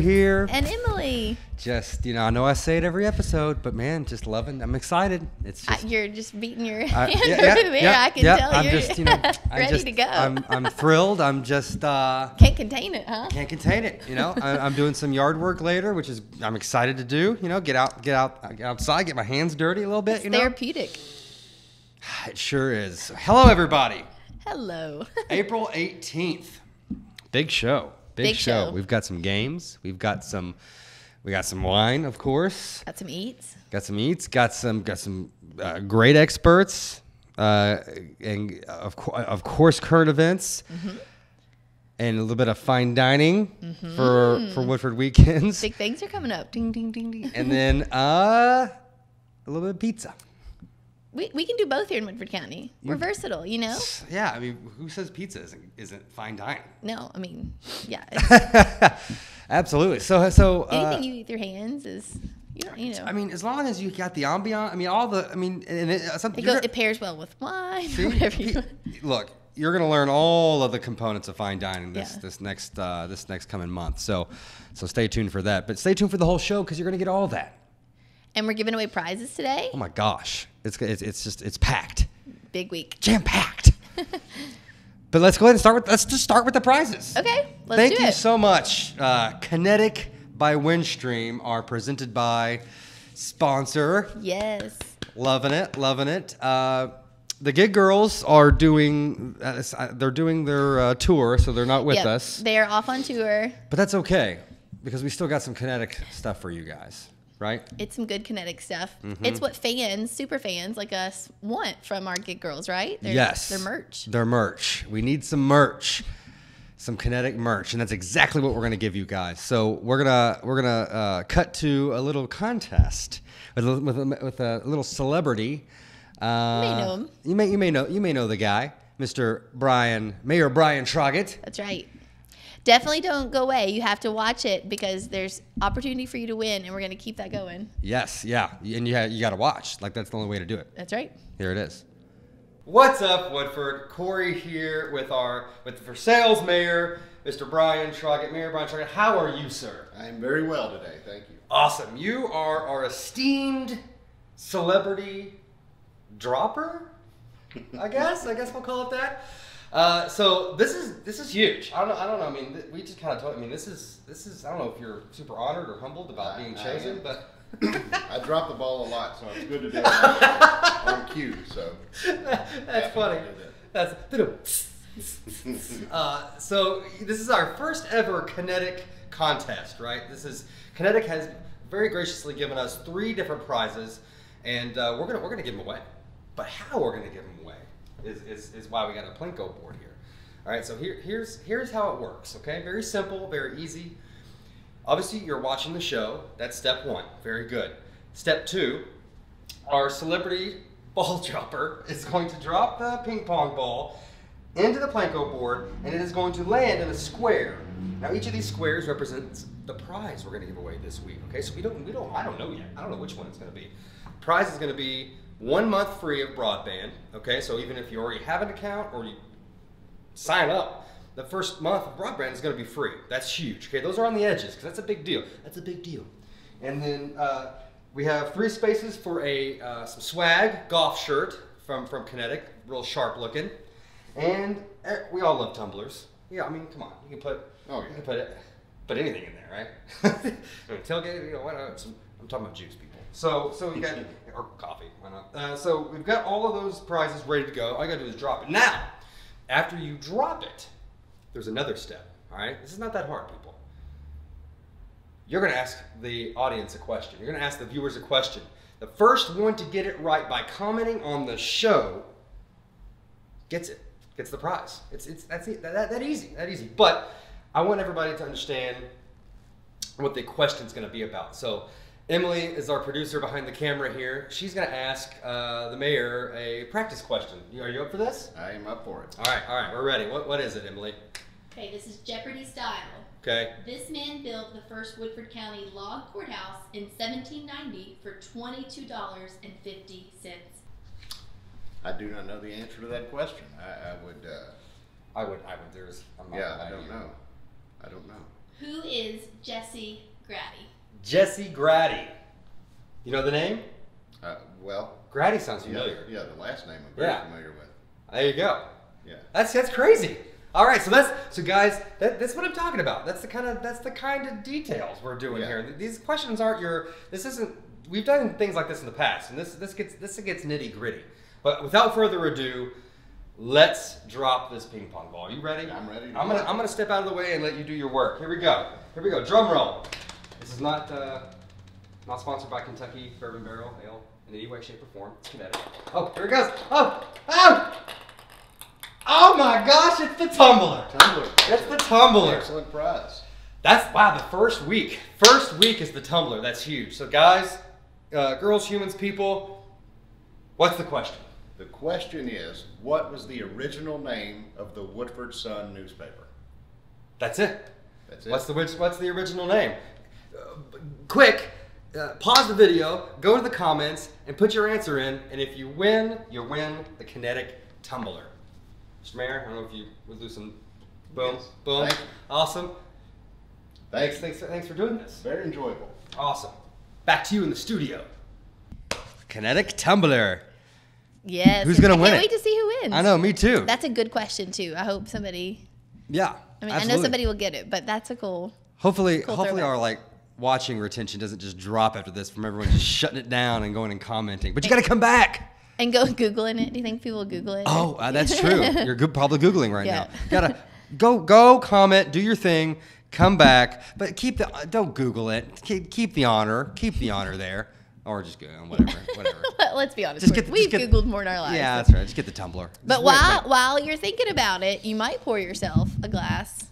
here. And Emily. Just, I know I say it every episode, but man, just loving. I'm excited. It's just you're just beating your hand over there. I can tell I'm you're just, ready to go. I'm thrilled. I'm just can't contain it, huh? Can't contain it. I'm doing some yard work later, which is I'm excited to do. Get outside, get my hands dirty a little bit. It's therapeutic. It sure is. Hello, everybody. Hello. April 18th. Big show. Big show. We've got some games. We got some wine, of course. Got some eats. Got some great experts, and of course current events, and a little bit of fine dining for Woodford weekends. Big things are coming up. Ding ding ding ding. And then a little bit of pizza. We can do both here in Woodford County. We're versatile, Yeah, I mean, who says pizza isn't fine dining? No, I mean, yeah. Absolutely. So anything you eat with your hands is, I mean, as long as you got the ambiance. I mean, it pairs well with wine. Or whatever you want. Look, you're gonna learn all of the components of fine dining this next coming month. So stay tuned for that. But stay tuned for the whole show because you're gonna get all that. And we're giving away prizes today. Oh my gosh, it's packed. Big week. Jam packed. But let's go ahead and let's just start with the prizes. Okay, let's do it. Thank you so much. Kinetic by Windstream are presented by sponsor. Yes. Loving it. The Gig Girls are doing their tour, so they're not with us. They're off on tour. But that's okay because we still got some Kinetic stuff for you guys. Right? It's some good Kinetic stuff. It's what super fans like us want from our Gig Girls, right? Yes. Their merch. Their merch. We need some merch. Some Kinetic merch. And that's exactly what we're going to give you guys. So we're gonna cut to a little contest with a little celebrity. You may know him. You may know the guy, Mayor Brian Troggett. That's right. Definitely don't go away. You have to watch it because there's opportunity for you to win, and we're going to keep that going. Yes, yeah. And you got to watch. That's the only way to do it. That's right. Here it is. What's up, Woodford? Corey here with for sales mayor, Mr. Brian Troggett. Mayor Brian Troggett, how are you, sir? I'm very well today, thank you. Awesome. You are our esteemed celebrity dropper, I guess we'll call it that. So this is huge. I don't know. I mean, we just kind of told. I mean, this is. I don't know if you're super honored or humbled about being chosen, but I drop the ball a lot, so it's good to do it on cue. So that's funny. That's so this is our first ever Kinetic Contest, right? Kinetic has very graciously given us 3 different prizes, and we're gonna give them away. But how we're gonna give them away is why we got a Plinko board here. All right, so here's how it works, okay? Very simple, very easy. Obviously, you're watching the show. That's step 1. Very good. Step 2, our celebrity ball dropper is going to drop the ping pong ball into the Plinko board, and it is going to land in a square. Now, each of these squares represents the prize we're going to give away this week, okay? So I don't know yet. I don't know which one it's going to be. Prize is going to be 1 month free of broadband, okay? So even if you already have an account or you sign up, the first month of broadband is going to be free. That's huge, okay? Those are on the edges because that's a big deal. That's a big deal. And then we have 3 spaces for some swag golf shirt from Kinetic, real sharp looking. And we all love tumblers. Yeah, I mean, come on, you can put anything in there, right? Tailgate, I'm talking about juice, people. So you got, or coffee, why not? So we've got all of those prizes ready to go. All you gotta do is drop it. Now, after you drop it, there's another step, all right? This is not that hard, people. You're gonna ask the audience a question. You're gonna ask the viewers a question. The first one to get it right by commenting on the show gets the prize. That's it, that easy. But I want everybody to understand what the question's gonna be about. So Emily is our producer behind the camera here. She's going to ask the mayor a practice question. Are you up for this? I am up for it. All right, we're ready. What is it, Emily? Okay, this is Jeopardy style. Okay. This man built the first Woodford County log courthouse in 1790 for $22.50. I do not know the answer to that question. I would. There's. Yeah, I don't know. I don't know. Who is Jesse Grady? Jesse Grady. You know the name? Well, Grady sounds familiar. Yeah, the last name I'm very familiar with. There you go. Yeah. That's crazy. All right, so guys, that's what I'm talking about. That's the kind of details we're doing here. These questions aren't we've done things like this in the past, and this gets nitty gritty. But without further ado, let's drop this ping pong ball. You ready? I'm ready. I'm gonna step out of the way and let you do your work. Here we go. Drum roll. This is not sponsored by Kentucky Bourbon Barrel Ale in any way, shape, or form. It's Kinetic. Oh, here it goes. Oh my gosh, it's the tumbler. It's the tumbler. Excellent prize. Wow, the first week. First week is the tumbler. That's huge. So guys, girls, humans, people, what's the question? The question is, what was the original name of the Woodford Sun newspaper? That's it. That's it. What's the original name? Quick, pause the video, go to the comments, and put your answer in. And if you win the Kinetic tumbler. Mr. Mayor, I don't know if you would do some boom, Yes. boom. Thank you. Awesome. Thanks. Thanks for doing this. Very enjoyable. Awesome. Back to you in the studio. Kinetic tumbler. Yes. Who's gonna win I it? can't wait to see who wins. I know, me too. That's a good question too. I hope somebody. Yeah. I absolutely. know somebody will get it, but that's a cool. Hopefully throwback. our watching retention doesn't just drop after this from everyone just shutting it down and going and commenting. But you got to come back. And go Googling it. Do you think people will Google it? Oh, that's true. You're probably Googling right Yeah. now. Gotta go comment, do your thing, come back, but don't Google it. Keep the honor there, or just go whatever. Let's be honest. Just We've get- Googled more in our lives. Yeah, that's right. Just get the tumbler. But Just while you're thinking about it, you might pour yourself a glass.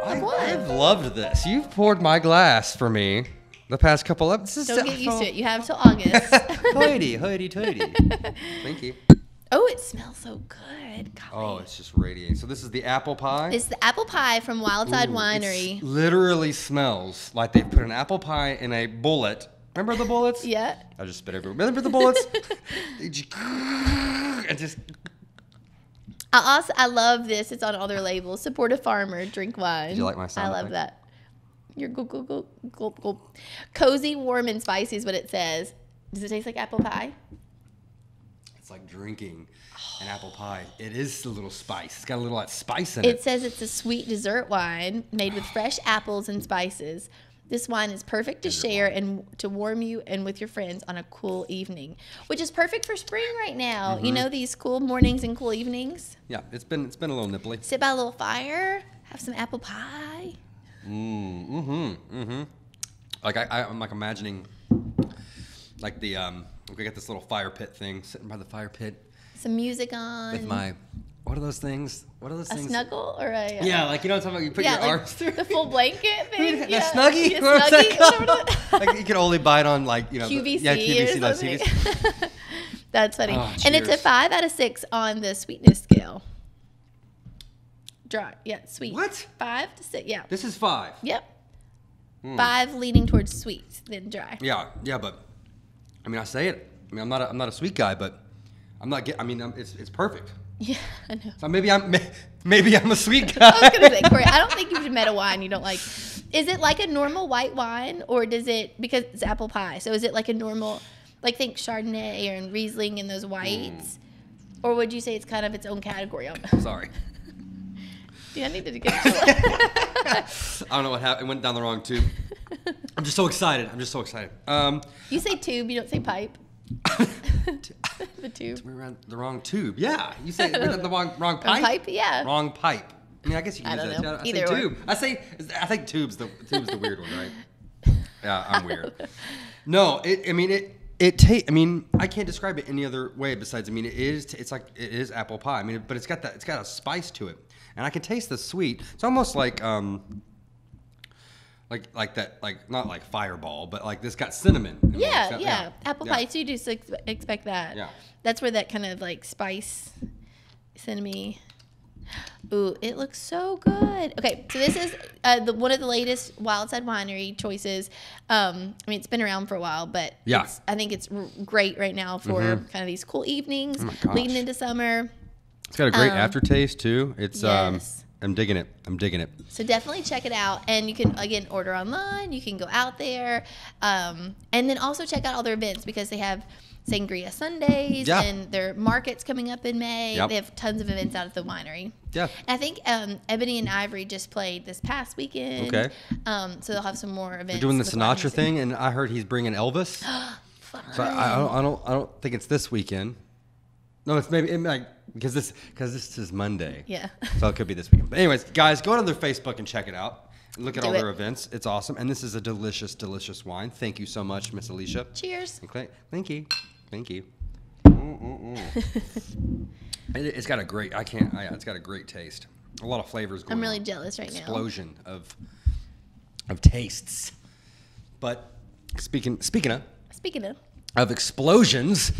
I've loved this. You've poured my glass for me the past couple of. Don't get used to it. You have till August. Hoity toity. Thank you. Oh, it smells so good. Golly. Oh, it's just radiating. So this is the apple pie. It's the apple pie from Wildside Ooh, Winery. It literally smells like they put an apple pie in a bullet. Remember the bullets? Yeah. I just spit everywhere. Remember the bullets? And just. I love this. It's on all their labels. Support a farmer, drink wine. Did you like my sound I love effect? that. Your gulp. Cozy, warm, and spicy is what it says. Does it taste like apple pie? It's like drinking an apple pie. It is a little spice. It's got a little spice in it. It says it's a sweet dessert wine made with fresh apples and spices. This wine is perfect to share and to warm you and with your friends on a cool evening, which is perfect for spring right now. Mm-hmm. You know, these cool mornings and cool evenings. Yeah, it's been a little nipply. Sit by a little fire, have some apple pie. Like I'm like imagining, like we got this little fire pit thing, sitting by the fire pit Some music on. with my, what are those things? A snuggle or a Yeah, like you know what I'm talking about. You put your like arms through the full blanket thing. The Yeah. snuggie. Yeah, What's that snuggie, called? whatever that- Like you can only buy it on QVC, QVC, or those something. CDs. That's funny. Oh, And it's a cheers. 5 out of 6 on the sweetness scale. Dry. Yeah, sweet. What? 5 to 6. Yeah. This is 5. Yep. 5 leaning towards sweet, then dry. Yeah, but I mean, I say it. I mean, I'm not a sweet guy, but it's perfect. Yeah, I know. So maybe I'm a sweet I was guy. gonna say, Corey, I don't think you've met a wine you don't like. Is it like a normal white wine, or does it, because it's apple pie? So is it like a normal, like think Chardonnay or Riesling and those whites, or would you say it's kind of its own category? Sorry. Yeah, I need to get. I don't know what happened. It went down the wrong tube. I'm just so excited. You say tube, you don't say pipe. The tube. We're around the wrong tube. Yeah, you say we're on the wrong pipe. Pipe, yeah. Wrong pipe. I mean, I guess you can I use don't that. know. I Either say or. tube. I think tube's the weird one, right? Yeah, I'm weird. No, I can't describe it any other way besides. I mean, it is apple pie. I mean, but it's got a spice to it, and I can taste the sweet. It's almost like not like Fireball, but like this got cinnamon. I mean, it's Yeah, got- yeah. Apple yeah. pie too. Do expect that. Yeah. That's where that kind of like spice, cinnamon. Ooh, it looks so good. Okay, so this is one of the latest Wildside Winery choices. I mean, it's been around for a while, but Yeah. I think it's great right now for kind of these cool evenings Oh my gosh. leading into summer. It's got a great aftertaste too. It's Yes. I'm digging it. I'm digging it. So definitely check it out. And you can, again, order online. You can go out there. And then also check out all their events because they have Sangria Sundays Yeah. and their markets coming up in May. Yep. They have tons of events out at the winery. Yeah. And I think Ebony and Ivory just played this past weekend. Okay. So they'll have some more events. They're doing the with Sinatra wineries. thing, and I heard he's bringing Elvis. So I don't think it's this weekend. No, it's maybe because this is Monday. Yeah. So it could be this weekend. But anyways, guys, go on their Facebook and check it out. Look at Do all their it. events. It's awesome, and this is a delicious, delicious wine. Thank you so much, Miss Alicia. Cheers. Okay. Thank you. Thank you. It's got a great. It's got a great taste. A lot of flavors going on. I'm really jealous right now. Explosion of tastes. But speaking of explosions,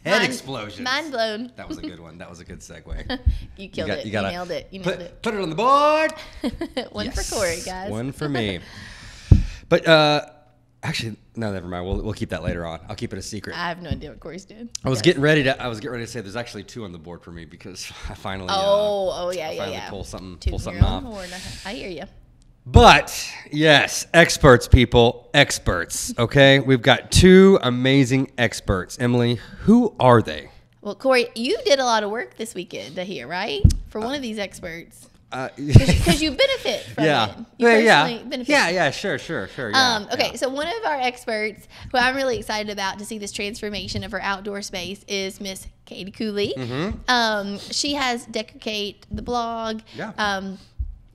head explosions. Mind blown. That was a good one. That was a good segue. You killed it. You nailed it. You nailed it. Put it on the board. One Yes. for Corey, guys. One for me. But actually, no, never mind. We'll keep that later on. I'll keep it a secret. I have no idea what Corey's doing. I was getting ready to say there's actually 2 on the board for me because I finally pull something Toot your off. own horn. I hear you. But yes, experts, people, experts. Okay, we've got 2 amazing experts. Emily, who are they? Well, Corey, you did a lot of work this weekend to hear, right? For one of these experts. Because you benefit from yeah. it. You personally benefit. Yeah, sure. Yeah, okay, so one of our experts who I'm really excited about to see this transformation of her outdoor space is Miss Katie Cooley. She has Decorate the blog. Yeah.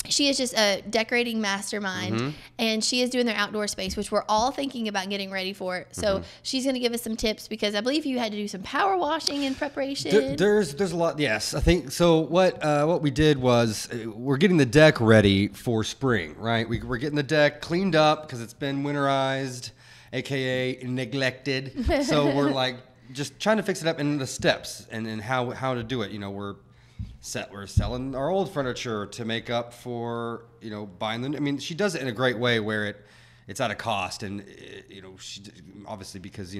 She is just a decorating mastermind, and she is doing their outdoor space, which we're all thinking about getting ready for. So she's going to give us some tips because I believe you had to do some power washing in preparation. There's a lot. Yes, I think so. What we did was we're getting the deck ready for spring, right? We're getting the deck cleaned up because it's been winterized, aka neglected. So we're like just trying to fix it up in the steps and how to do it. You know, we're selling our old furniture to make up for, buying them. I mean, she does it in a great way where it's at a cost, and she obviously because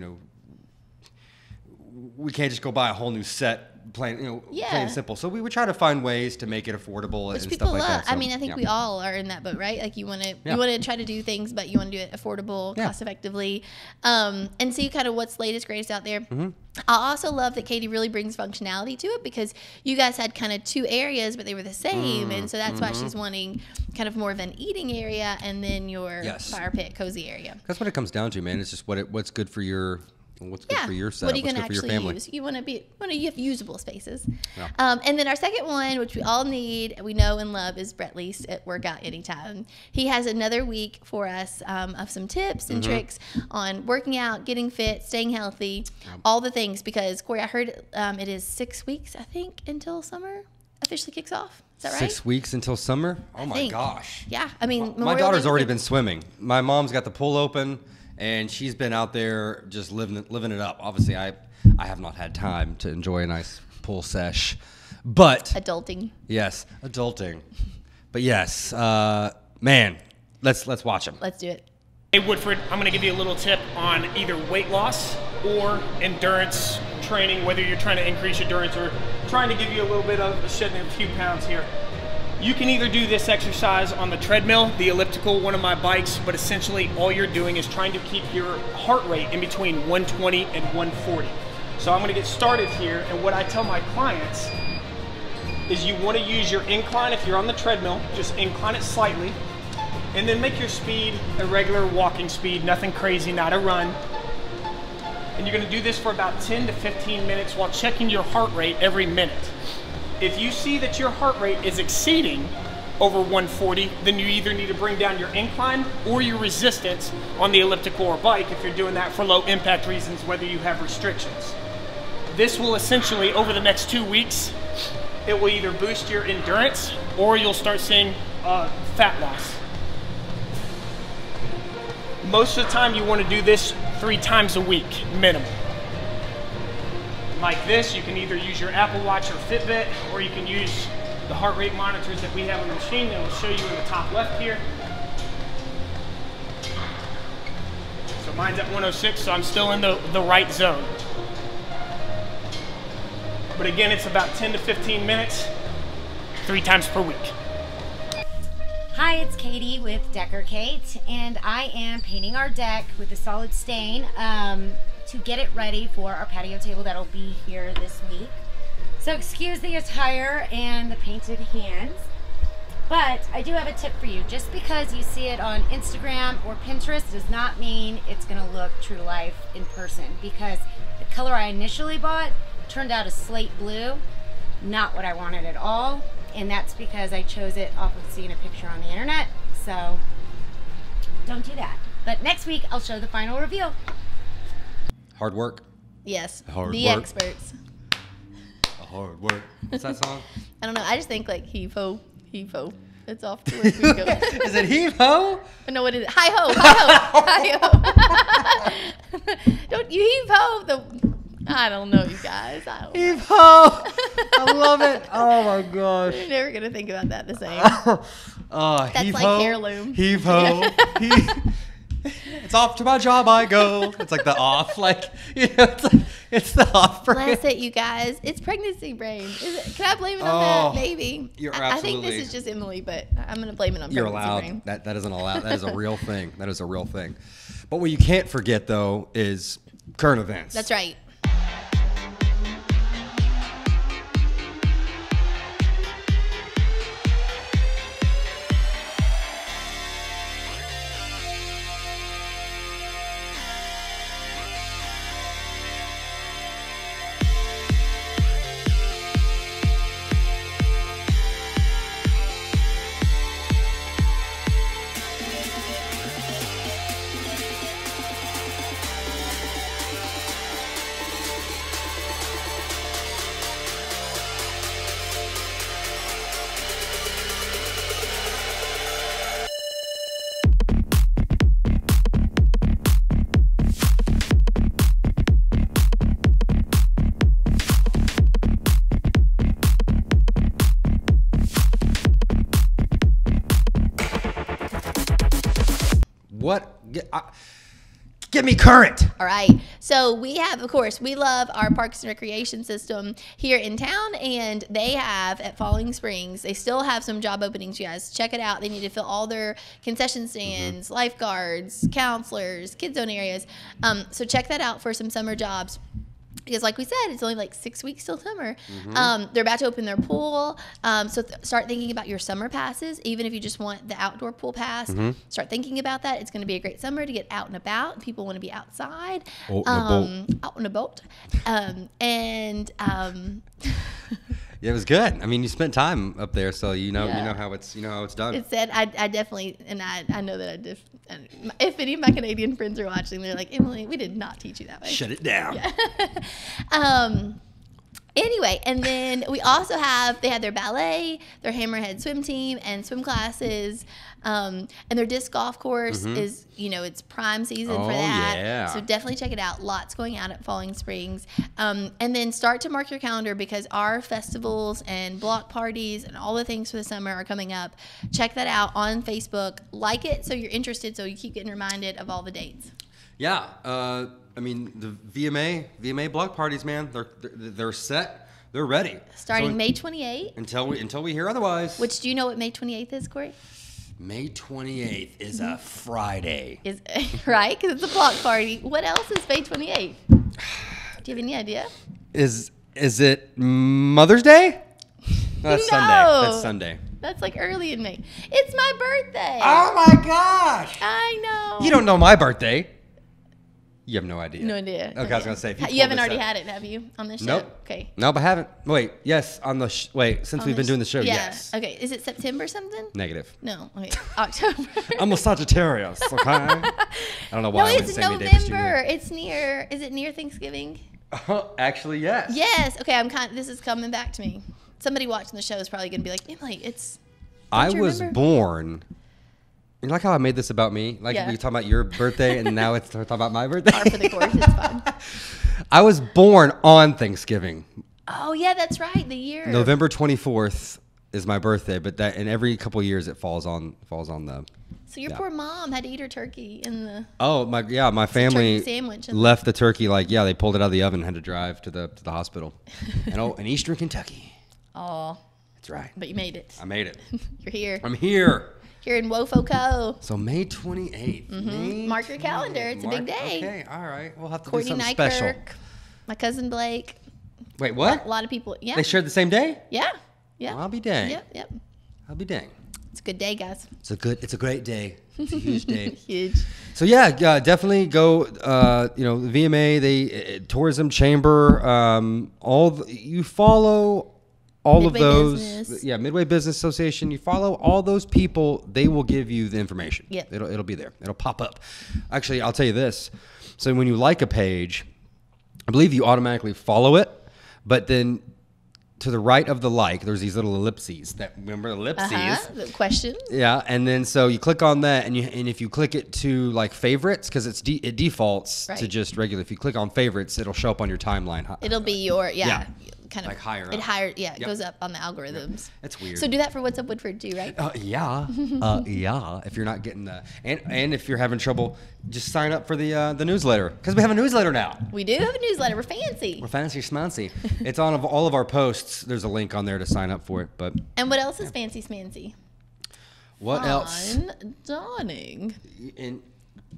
we can't just go buy a whole new set plain and simple. So we would try to find ways to make it affordable Which and people stuff like love. that. So, I mean, I think we all are in that boat, right? Like you want to try to do things, but you want to do it affordable, cost effectively, and see kind of what's latest, greatest out there. I also love that Katie really brings functionality to it because you guys had kind of 2 areas, but they were the same, and so that's why she's wanting kind of more of an eating area and then your fire pit, cozy area. That's what it comes down to, man. It's just what's good for your. What's good for your setup? What are you going to actually use? You have usable spaces. Yeah. And then our second one, which we all need, we know and love, is Brett Least at Workout Anytime. He has another week for us of some tips and tricks on working out, getting fit, staying healthy, all the things. Because, Corey, I heard it is 6 weeks, I think, until summer officially kicks off. Is that right? 6 weeks until summer? Oh, my gosh. Yeah. I mean, my daughter's already been swimming. My mom's got the pool open. And she's been out there just living it up. Obviously, I have not had time to enjoy a nice pool sesh, but adulting. Yes, adulting. But yes, man, let's watch them. Let's do it. Hey Woodford, I'm going to give you a little tip on either weight loss or endurance training, whether you're trying to increase endurance or trying to give you a little bit of shedding a few pounds here. You can either do this exercise on the treadmill, the elliptical, one of my bikes, but essentially all you're doing is trying to keep your heart rate in between 120 and 140. So I'm gonna get started here, and what I tell my clients is you wanna use your incline if you're on the treadmill, just incline it slightly, and then make your speed a regular walking speed, nothing crazy, not a run. And you're gonna do this for about 10 to 15 minutes while checking your heart rate every minute. If you see that your heart rate is exceeding over 140, then you either need to bring down your incline or your resistance on the elliptical or bike if you're doing that for low impact reasons, whether you have restrictions. This will essentially, over the next 2 weeks, it will either boost your endurance or you'll start seeing fat loss. Most of the time you want to do this 3 times a week, minimum. like this. You can either use your Apple Watch or Fitbit, or you can use the heart rate monitors that we have on the machine, and we'll show you in the top left here. So mine's at 106, so I'm still in the right zone. But again, it's about 10 to 15 minutes, 3 times per week. Hi, it's Katie with Decker Kate, and I am painting our deck with a solid stain to get it ready for our patio table that'll be here this week. So excuse the attire and the painted hands, but I do have a tip for you. Just because you see it on Instagram or Pinterest does not mean it's gonna look true to life in person, because the color I initially bought turned out a slate blue, not what I wanted at all. And that's because I chose it off of seeing a picture on the internet. So don't do that. But next week I'll show the final reveal. Hard work. Yes. Hard the work. experts. Hard work. What's that song? I don't know. I just think like heave ho, heave ho. It's off to where we go. Is it heave ho? No, what is it? Hi ho, hi ho, hi ho. Don't you heave ho? I don't know, you guys. I don't know. Heave ho! I love it. Oh my gosh. You're never gonna think about that the same. That's heave like ho, heirloom. Heave ho. It's off to my job I go. It's like the off, like, you know, it's the off brain. Bless it, you guys. It's pregnancy brain. Can I blame it on that? Maybe. You're I think absolutely. this is just Emily, but I'm gonna blame it on You're pregnancy allowed. brain. That isn't allowed. That is a real thing. That is a real thing. But what you can't forget though is current events. That's right. Get me current. All right. So we have, of course, we love our Parks and Recreation system here in town, and they have at Falling Springs, they still have some job openings, you guys. Check it out. They need to fill all their concession stands, lifeguards, counselors, kids zone areas. So check that out for some summer jobs. Because like we said, it's only like 6 weeks till summer. They're about to open their pool. So start thinking about your summer passes. Even if you just want the outdoor pool pass, start thinking about that. It's going to be a great summer to get out and about. People want to be outside. Out on a boat. Yeah, it was good. I mean, you spent time up there, so you know how it's done. It said I definitely, and I know that I did. If any of my Canadian friends are watching, they're like, Emily, we did not teach you that way. Shut it down. Yeah. Anyway, and then we also they had their ballet, their Hammerhead swim team, and swim classes. And their disc golf course is, it's prime season for that. Yeah. So definitely check it out. Lots going out at Falling Springs. And then start to mark your calendar, because our festivals and block parties and all the things for the summer are coming up. Check that out on Facebook. Like it so you're interested, so you keep getting reminded of all the dates. Yeah. I mean, the VMA block parties, man, they're set. They're ready. Starting May 28th. Until we hear otherwise. Which, do you know what May 28th is, Corey? May 28th is a Friday. Is right? Because it's a block party. What else is May 28th? Do you have any idea? Is it Mother's Day? No, that's Sunday. That's Sunday. That's like early in May. It's my birthday. Oh my gosh! I know. You don't know my birthday. You have no idea. No idea. Okay, I was gonna say. If you haven't already had it, have you, on this show? Nope. Okay. Nope, I haven't. Wait, yes, on the since we've been doing the show, yeah. yes. Okay, is it September something? Negative. No. Okay. October. I'm a Sagittarius. Okay. I don't know why. No, I wouldn't it's say any day this November. year. It's near. Is it near Thanksgiving? Actually, yes. Yes. Okay. This is coming back to me. Somebody watching the show is probably gonna be like, Emily, it's. I was born You like how I made this about me? Like Yeah. we talking about your birthday, and now it's talking about my birthday. Par for the course. It's fun. I was born on Thanksgiving. Oh yeah, that's right. The year. November 24th is my birthday, but that in every couple of years it falls on the. So your Yeah. poor mom had to eat her turkey in the. Oh my family turkey sandwich and- left the turkey they pulled it out of the oven and had to drive to the hospital, in Eastern Kentucky. Oh, That's right. but you made it. I made it. You're here. I'm here. Here in Wofoco. So May 28th. May Mark your calendar. It's a big day. Okay, all right. We'll have to Courtney do something special. Nykerk, my cousin Blake. Wait, what? A lot of people. Yeah. They shared the same day? Yeah. Yeah. Well, I'll be dang. Yep. I'll be dang. It's a good day, guys. It's a great day. It's a huge day. Huge. So yeah, definitely go. The VMA, Tourism Chamber, you follow all Midway of those. Business. Yeah, Midway Business Association. You follow all those people. They will give you the information. Yep. It'll be there. It'll pop up. Actually, I'll tell you this. So when you like a page, I believe you automatically follow it, but then to the right of the like, there's these little ellipses. Remember ellipses? The question. Yeah, and then so you click on that, and if you click it to like favorites, because it defaults to Right. just regular. If you click on favorites, it'll show up on your timeline. It'll be your kind of Like higher It up. higher. Yeah. It Yep. goes up on the algorithms. That's weird. So do that for What's Up Woodford too, right? Yeah. If you're not getting the and if you're having trouble, just sign up for the newsletter, because we have a newsletter now. We do have a newsletter. We're fancy. We're fancy schmancy. It's on all of our posts. There's a link on there to sign up for it. But And what else is fancy schmancy? what else? Fine dining. And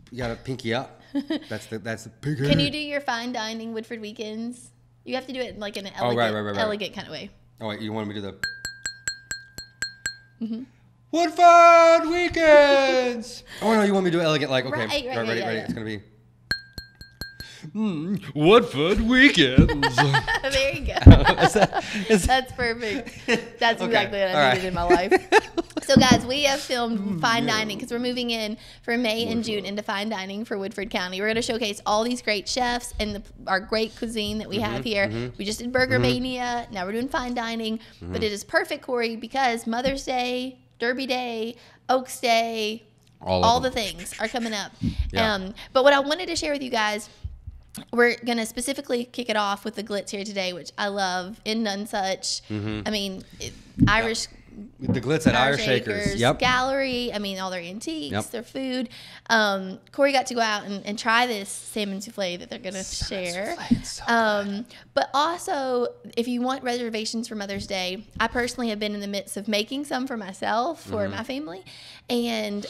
you got to pinky up. That's the pinky. Can you do your fine dining Woodford weekends? You have to do it in like an Oh, right. elegant kind of way. Oh wait, you wanted me to do the Woodford weekends. Oh no, you want me to do elegant, like okay, Right, ready. yeah. It's gonna be Woodford weekends. There you go. Is That's perfect. That's Okay, exactly what all I right. needed in my life. So, guys, we have filmed fine dining because we're moving in for May and June into fine dining for Woodford County. We're going to showcase all these great chefs and our great cuisine that we have here. We just did Burger Mania. Now we're doing fine dining. But it is perfect, Corey, because Mother's Day, Derby Day, Oaks Day, All of all them. the things are coming up. Yeah. But what I wanted to share with you guys, we're going to specifically kick it off with the glitz here today, which I love in Nonsuch. I mean, Irish the glitz at Irish Acres. Yep. Gallery. I mean, all their antiques, Yep. their food. Corey got to go out and try this salmon souffle that they're going to share. It's so good. But also, if you want reservations for Mother's Day, I personally have been in the midst of making some for myself, for my family, and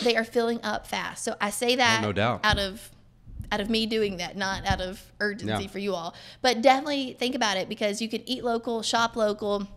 they are filling up fast. So I say that no doubt. out of me doing that, not out of urgency Yeah. for you all. But definitely think about it, because you can eat local, shop local.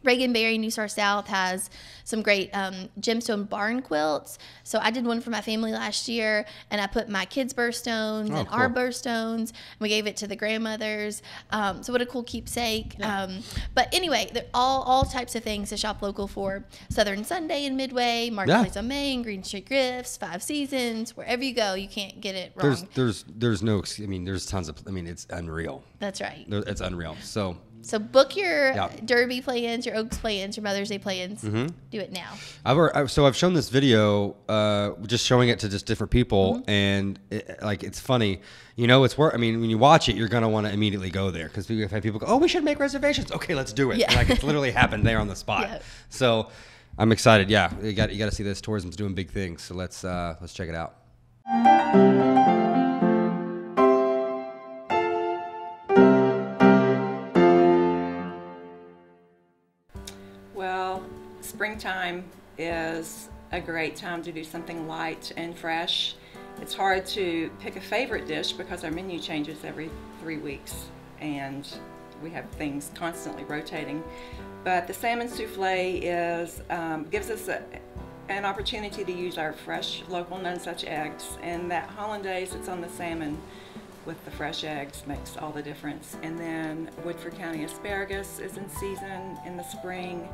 Reagan Berry, New Star South, has some great gemstone barn quilts. So I did one for my family last year, and I put my kids' birthstones and our cool. birthstones, and we gave it to the grandmothers. So what a cool keepsake. But anyway, they're all types of things to shop local for. Southern Sunday in Midway, Marketplace on Main, Green Street Grifts, Five Seasons. Wherever you go, you can't get it wrong. There's no. I mean, there's tons of. I mean, it's unreal. That's right. It's unreal. So. So book your Yeah. Derby plans, your Oaks plans, your Mother's Day plans. Do it now. I've shown this video, just showing it to just different people, and it's funny, it's worth. I mean, when you watch it, you're gonna want to immediately go there, because we've had people go, "Oh, we should make reservations." Okay, let's do it. Yeah. Like, it's literally happened there on the spot. Yeah. So I'm excited. Yeah, you got to see this. Tourism's doing big things. So let's check it out. Well, springtime is a great time to do something light and fresh. It's hard to pick a favorite dish because our menu changes every 3 weeks and we have things constantly rotating. But the salmon souffle gives us an opportunity to use our fresh local Nonsuch eggs, and that hollandaise that's on the salmon with the fresh eggs makes all the difference. And then Woodford County asparagus is in season in the spring,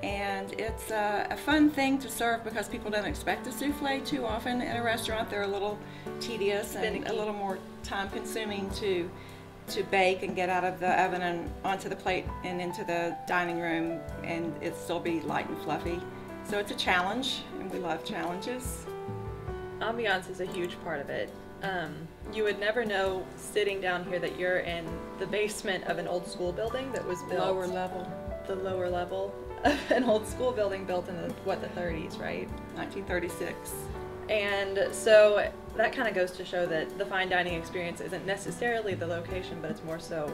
and it's a fun thing to serve because people don't expect a souffle too often in a restaurant. They're a little tedious and a little more time consuming to bake and get out of the oven and onto the plate and into the dining room, and it still be light and fluffy. So it's a challenge, and we love challenges. Ambiance is a huge part of it. You would never know sitting down here that you're in the basement of an old school building that was built. Lower level. The lower level of an old school building built in the 30s, right? 1936. And so that kind of goes to show that the fine dining experience isn't necessarily the location, but it's more so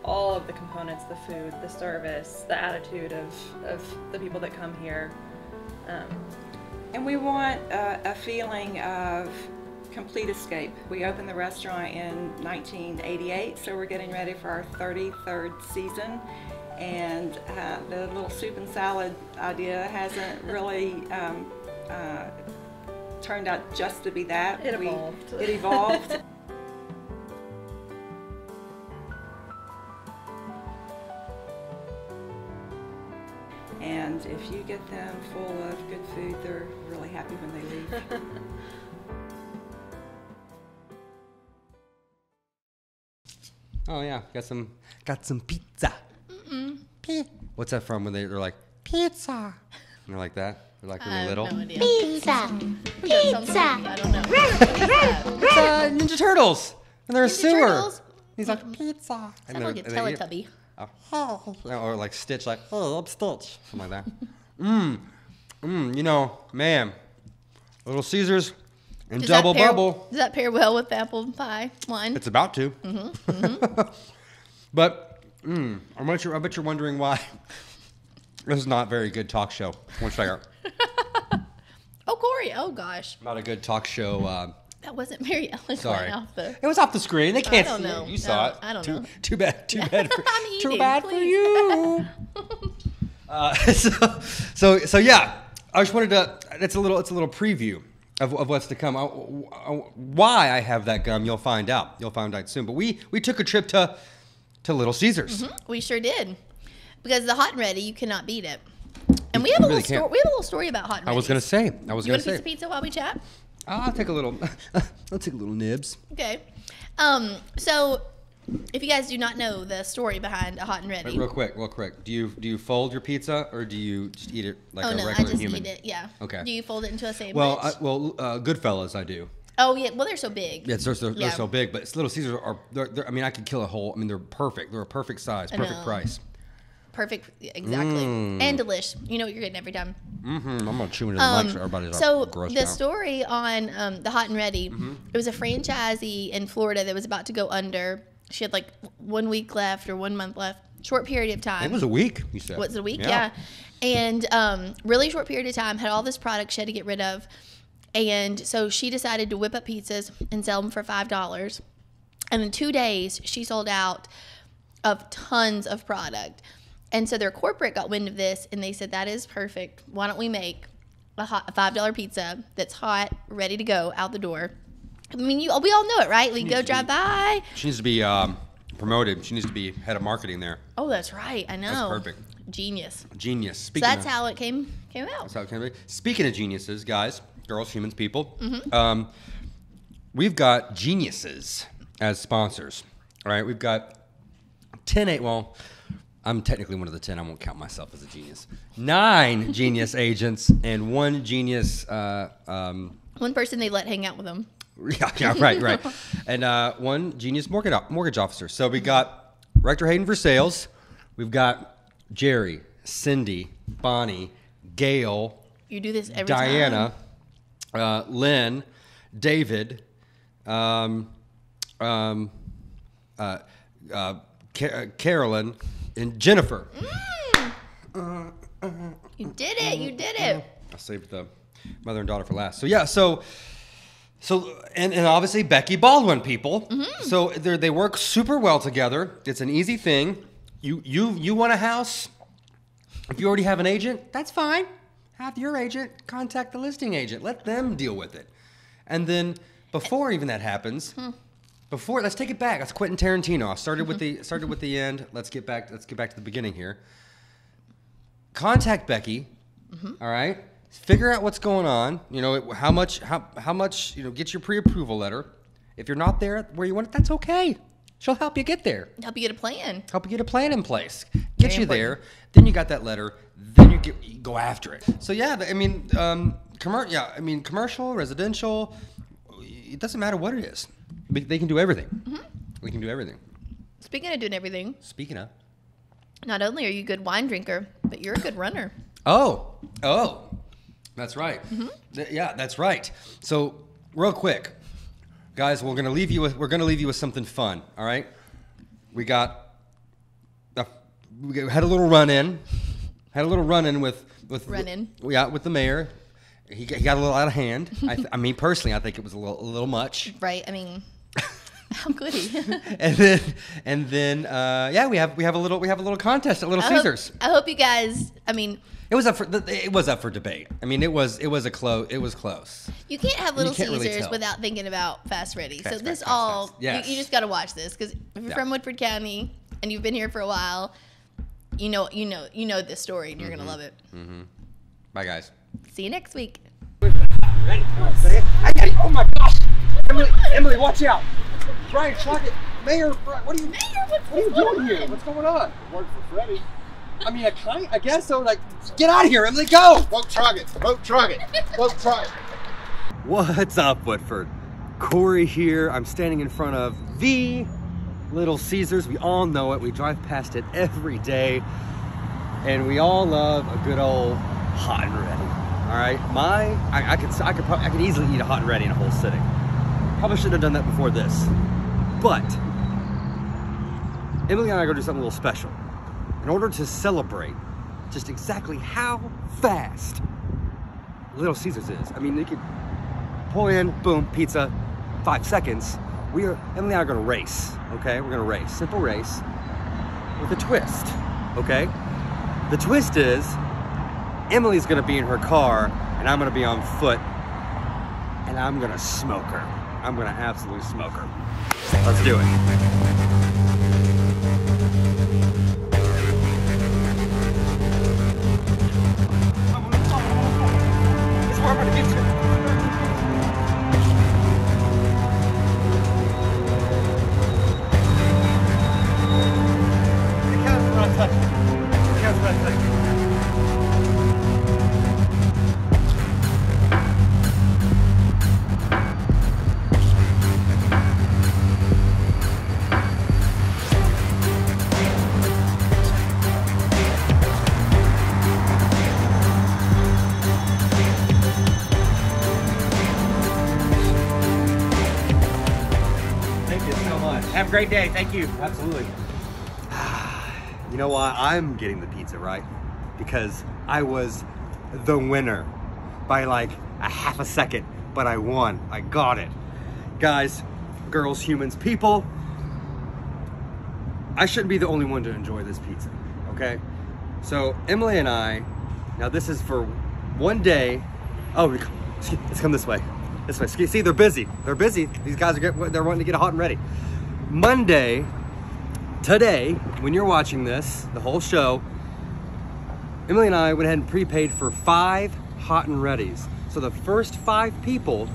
all of the components, the food, the service, the attitude of the people that come here. And we want a feeling of complete escape. We opened the restaurant in 1988, so we're getting ready for our 33rd season. And the little soup and salad idea hasn't really turned out just to be that. It evolved. It evolved. And if you get them full of good food, they're really happy when they leave. Oh yeah, got some pizza. What's that from when they're like pizza? And they're like that. They're like when they're little. No idea. Pizza. Pizza. I don't know. What is that? Ninja Turtles, and they're a Ninja sewer. Turtles? He's like pizza. Sounds like a Teletubby. Or like Stitch, like I'm Stitch, something like that. You know, man, Little Caesars and Double Bubble. Does that pair well with apple pie wine? It's about to. But I bet you're wondering why this is not a very good talk show. One second. Oh, Corey. Oh, gosh. Not a good talk show. That wasn't very eloquent. Sorry. Off the... It was off the screen. They can't don't see know. it. You saw it. I don't know. Too bad. Too bad for, I'm too eating, bad for please. you. So yeah. I just wanted to. It's a little preview of what's to come. Why I have that gum, you'll find out. You'll find out soon. But we took a trip to Little Caesars. We sure did. Because the hot and ready, you cannot beat it. And we have a really little story. can't. We have a little story about hot and ready. I was gonna say. You want a piece of pizza while we chat? I'll take a little. I'll take a little nibs. Okay. So, if you guys do not know the story behind a hot and ready, Real quick. Do you fold your pizza or do you just eat it like a regular I just human? eat it. Yeah. Okay. Do you fold it into a sandwich? Well, Goodfellas, I do. oh yeah. Well, they're so big. Yeah, they're Yeah. so big, but Little Caesars are. I mean, I could kill a whole. I mean, they're perfect. They're a perfect size, perfect know. price. Perfect. Exactly. And delish. You know what you're getting every time. I'm gonna chew into the mic so everybody's So grossed the out. story on the hot and ready, it was a franchisee in Florida that was about to go under. She had like 1 week left or 1 month left, short period of time. It was a week. You said. Was it a week? Yeah. And really short period of time, had all this product she had to get rid of. And so she decided to whip up pizzas and sell them for $5. And in 2 days, she sold out of tons of product. And so their corporate got wind of this, and they said, that is perfect. Why don't we make a $5 pizza that's hot, ready to go out the door? I mean, we all know it, right? We go drive by. She needs to be promoted. She needs to be head of marketing there. Oh, that's right. I know. That's perfect. Genius. Genius. So Speaking that's of, how it came out. That's how it can be. Speaking of geniuses, guys, girls, humans, people, we've got geniuses as sponsors. All right, we've got 10. Well, I'm technically one of the 10. I won't count myself as a genius. 9 genius agents and 1 genius. One person they let hang out with them. Yeah, right. And 1 genius mortgage officer. So we got Rector Hayden for sales. We've got Jerry, Cindy, Bonnie, Gail, You do this every Diana, time. Lynn, David, Carolyn, and Jennifer. You did it. You did it. I saved the mother and daughter for last. So yeah, so and obviously Becky Baldwin, people. So they work super well together. It's an easy thing. You want a house? If you already have an agent, that's fine. Have your agent contact the listing agent. Let them deal with it. And then before even that happens, let's take it back. That's Quentin Tarantino. I started with the end. Let's get back to the beginning here. Contact Becky. All right. Figure out what's going on. You know how much. You know, get your pre-approval letter. If you're not there where you want it, that's okay. She'll help you get there. Help you get a plan. Help you get a plan in place. Get Very you there. important. Then you got that letter. Then you go after it. So yeah, I mean, commercial, residential. It doesn't matter what it is. They can do everything. We can do everything. Speaking of doing everything, Speaking of. not only are you a good wine drinker, but you're a good runner. Oh, that's right. Yeah, that's right. So real quick, guys, we're gonna leave you with something fun. All right, we had a little run in. Had a little run in with the mayor. He got a little out of hand. I mean, personally, I think it was a little much. Right. I mean, how could he? and then, we have a little contest at Little Caesars. I hope you guys. I mean, it was up for debate. I mean, it was close. You can't have Little can't really Caesars tell. without thinking about Fast Ready. So this Fast. all Yes. you just got to watch this because if you're from Woodford County and you've been here for a while, you know this story and you're gonna love it. Bye, guys. See you next week. Oh my gosh, Emily, watch out! Brian, Crockett, Mayor, what are you doing here? What's going on? Work for Freddie. I mean, I guess so. Like, get out of here, Emily, go! Vote Troggett. Vote Troggett. Vote Troggett. What's up, Woodford? Corey here. I'm standing in front of the Little Caesars. We all know it. We drive past it every day, and we all love a good old hot and ready. All right, I could easily eat a hot and ready in a whole sitting. Probably shouldn't have done that before this, but Emily and I are gonna do something a little special in order to celebrate just exactly how fast Little Caesars is. I mean, you could pull in, boom, pizza, 5 seconds. Emily and I are gonna race, okay? We're gonna race, simple race with a twist, okay? The twist is Emily's gonna be in her car and I'm gonna be on foot and I'm gonna smoke her. I'm gonna absolutely smoke her. Let's do it. This is where I'm gonna get you. It counts when I touch it. It counts when I touch it. Have a great day. Thank you. Absolutely. You know why I'm getting the pizza, right? Because I was the winner by like a half a second, but I won. I got it. Guys, girls, humans, people, I shouldn't be the only one to enjoy this pizza, okay? So Emily and I, now this is for one day. Oh, let's come this way. This way. See, they're busy. They're busy. These guys they're wanting to get hot and ready. Monday, today, when you're watching this, the whole show, Emily and I went ahead and prepaid for 5 hot and readies. So the first 5 people,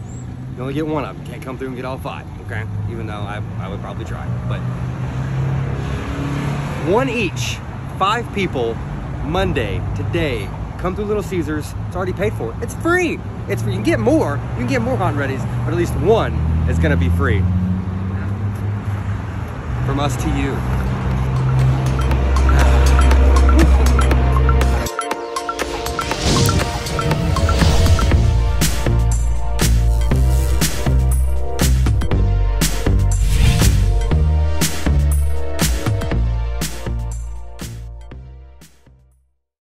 you only get one of them. Can't come through and get all 5, okay? Even though I would probably try, but one each, 5 people, Monday, today, come through Little Caesars. It's already paid for. It's free. It's free. You can get more. You can get more hot and readies, but at least one is gonna be free. From us to you.